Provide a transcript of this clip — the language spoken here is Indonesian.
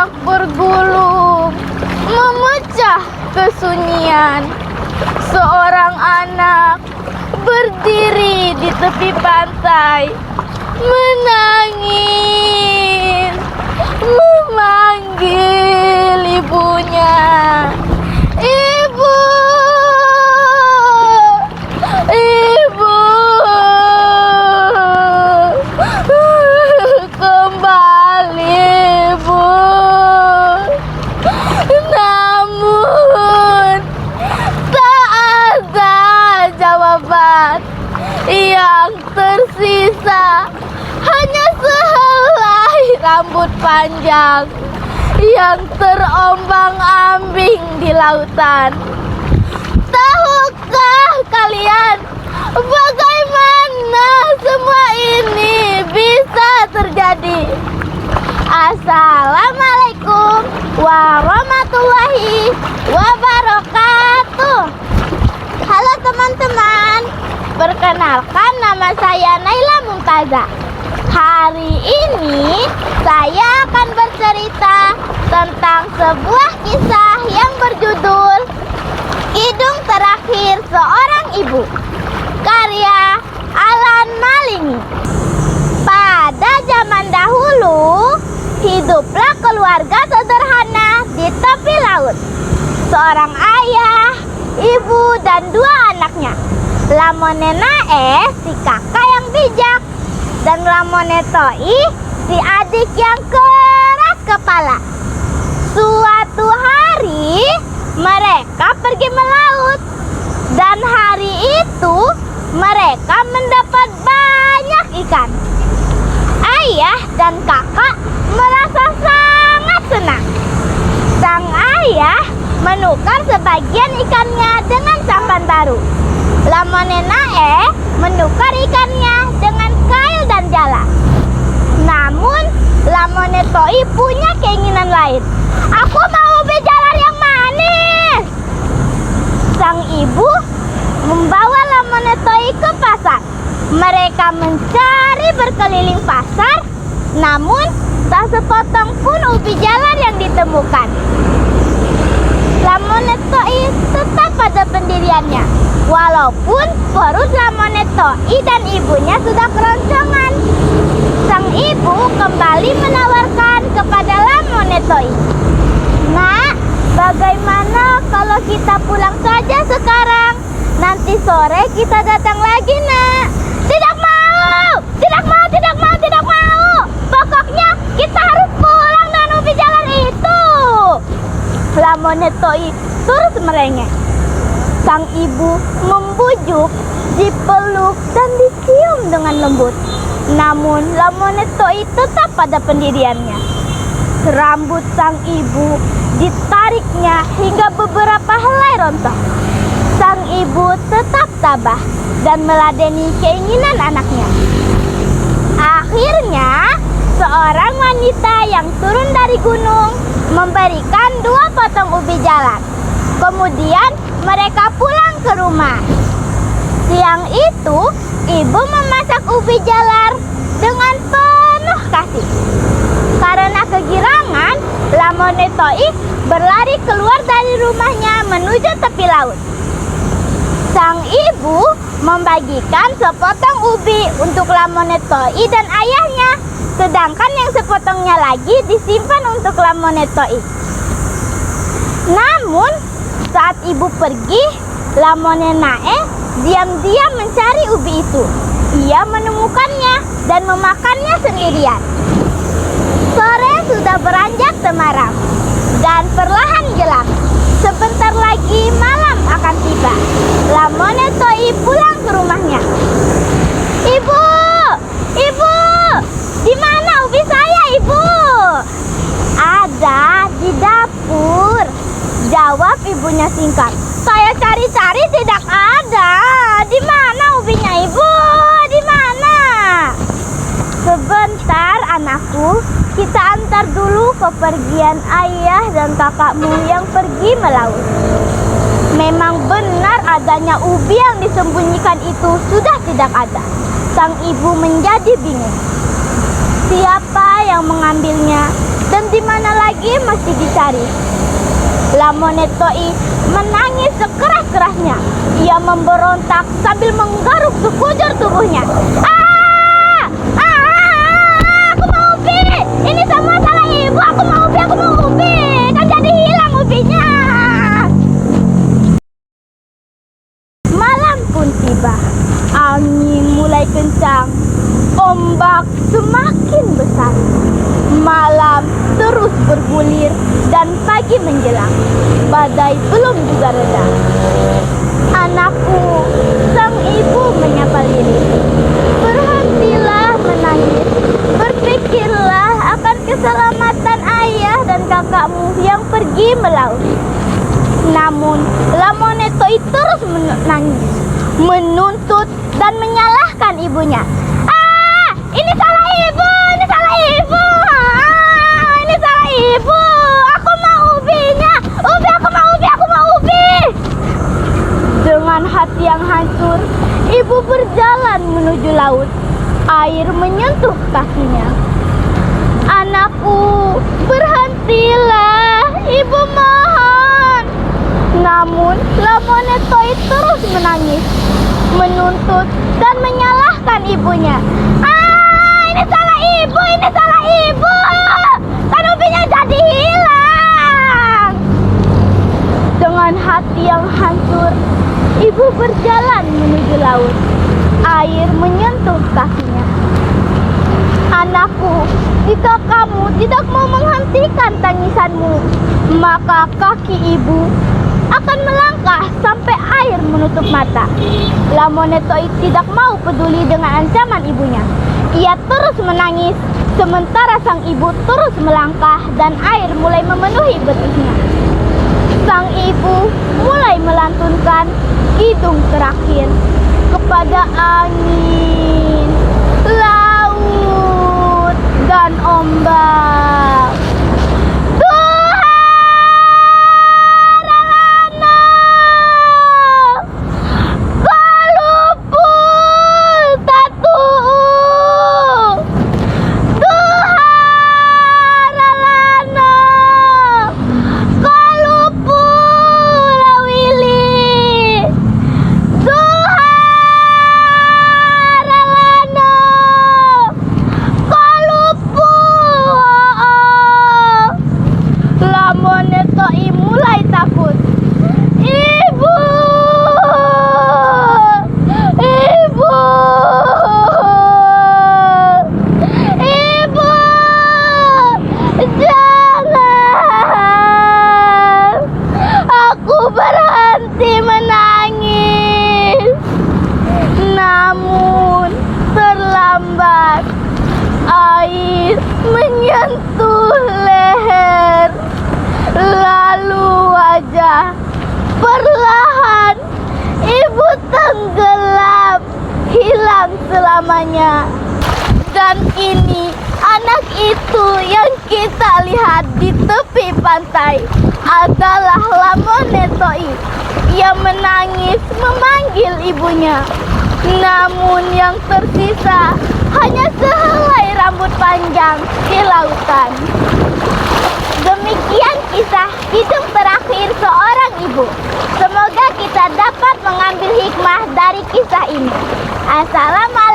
ombak bergulung memecah kesunyian. Seorang anak berdiri di tepi pantai, menangis, memanggil ibunya. Ibu, ibu, kembali ibu. Namun tak ada jawaban. Yang tersisa hanya sehelai rambut panjang yang terombang-ambing di lautan. Tahukah kalian bagaimana semua ini bisa terjadi? Assalamualaikum warahmatullahi wabarakatuh. Halo teman-teman, perkenalkan nama saya Naila Mumtazah. Hari ini saya akan bercerita tentang sebuah kisah yang berjudul Kidung Terakhir Seorang Ibu, karya Alan Malingi. Pada zaman dahulu, hiduplah keluarga sederhana di tepi laut. Seorang ayah, ibu, dan dua anaknya. Lamone Nae, si kakak yang bijak, dan Lamone Toi, si adik yang keras kepala. Suatu hari mereka pergi melaut, dan hari itu mereka mendapat banyak ikan. Ayah dan kakak merasa sangat senang. Sang ayah menukar sebagian ikannya dengan sampan baru. Lamone Nae menukar ikannya dengan kail dan jala. Namun Lamone Toi punya keinginan lain. Aku mau ubi jalar yang manis. Sang ibu membawa Lamone Toi ke pasar. Mereka mencari berkeliling pasar, namun tak sepotong pun ubi jalar yang ditemukan. Lamone Toi tetap pada pendiriannya, walaupun perut Lamone Toi dan ibunya sudah keroncongan. Sang ibu kembali menawarkan kepada Lamone Toi, "Nak, bagaimana kalau kita pulang saja sekarang? Nanti sore kita datang lagi, Nak." "Tidak mau, tidak mau, tidak mau, tidak mau. Pokoknya kita harus pulang dengan ubi jalar itu." Lamone Toi terus merengek. Sang ibu membujuk, dipeluk, dan dicium dengan lembut. Namun Lamone Toi tetap pada pendiriannya. Rambut sang ibu ditariknya hingga beberapa helai rontok. Sang ibu tetap tabah dan meladeni keinginan anaknya. Akhirnya, seorang wanita yang turun dari gunung memberikan 2 potong ubi jalar. Kemudian mereka pulang ke rumah. Siang itu, ibu memasak ubi jalar dengan penuh kasih. Karena kegirangan, Lamone Toi berlari keluar dari rumahnya menuju tepi laut. Sang ibu membagikan sepotong ubi untuk Lamone Toi dan ayahnya, sedangkan yang sepotongnya lagi disimpan untuk Lamone Toi. Namun, saat ibu pergi, Lamone Nae diam-diam mencari ubi itu. Ia menemukannya dan memakannya sendirian. Sore sudah beranjak temaram dan perlahan gelap. Sebentar lagi malam akan tiba. Lamone Toi pulang ke rumahnya. "Ibu, ibu, di mana ubi saya, ibu?" "Ada di dapur," jawab ibunya singkat. "Saya cari-cari tidak ada. Di mana ubinya, ibu? Di mana?" "Sebentar, anakku. Kita antar dulu kepergian ayah dan kakakmu yang pergi melaut." Memang benar adanya ubi yang disembunyikan itu sudah tidak ada. Sang ibu menjadi bingung. Siapa yang mengambilnya dan di mana lagi mesti dicari. Lamonetoi menangis sekeras-kerasnya. Ia memberontak sambil menggaruk sekujur tubuhnya. Aku mau ubi! Ini semua salah ibu! Aku mau ubi! Aku mau ubi! Kan jadi hilang ubinya! Malam pun tiba. Angin mulai kencang. Ombak semakin besar. Malam terus bergulir dan pagi menjelang. Badai belum juga reda. Anakku, sang ibu menyapa lirih. Berhentilah menangis. Berpikirlah akan keselamatan ayah dan kakakmu yang pergi melaut. Namun, Lamonetoi terus menangis, menuntut dan menyalahkan ibunya. Ini salah ibu! Ini salah ibu! Ini salah ibu! Aku mau ubinya! Ubi! Aku mau ubi! Aku mau ubi! Dengan hati yang hancur, ibu berjalan menuju laut. Air menyentuh kakinya. Anakku, berhentilah! Ibu mohon! Namun, Lamonetoi terus menangis, menuntut dan menyalahkan ibunya. Ini salah ibu! Ini salah ibu! Kan ubinya jadi hilang! Dengan hati yang hancur, ibu berjalan menuju laut. Air menyentuh kakinya. Anakku, jika kamu tidak mau menghentikan tangisanmu, maka kaki ibu akan melangkah sampai air menutup mata. Lamonetoi tidak mau peduli dengan ancaman ibunya. Ia terus menangis, sementara sang ibu terus melangkah dan air mulai memenuhi betisnya. Sang ibu mulai melantunkan kidung terakhir kepada angin, laut, dan ombak. Lamonetoi mulai takut. Ibu! Ibu! Ibu! Jangan! Aku berhenti menangis. Namun terlambat. Air menyentuh leher. Lalu wajah perlahan ibu tenggelam, hilang selamanya. Dan kini anak itu yang kita lihat di tepi pantai adalah Lamonetoi. Ia menangis memanggil ibunya. Namun yang tersisa hanya sehelai rambut panjang di lautan. Demikian kisah hidup terakhir seorang ibu. Semoga kita dapat mengambil hikmah dari kisah ini. Assalamualaikum.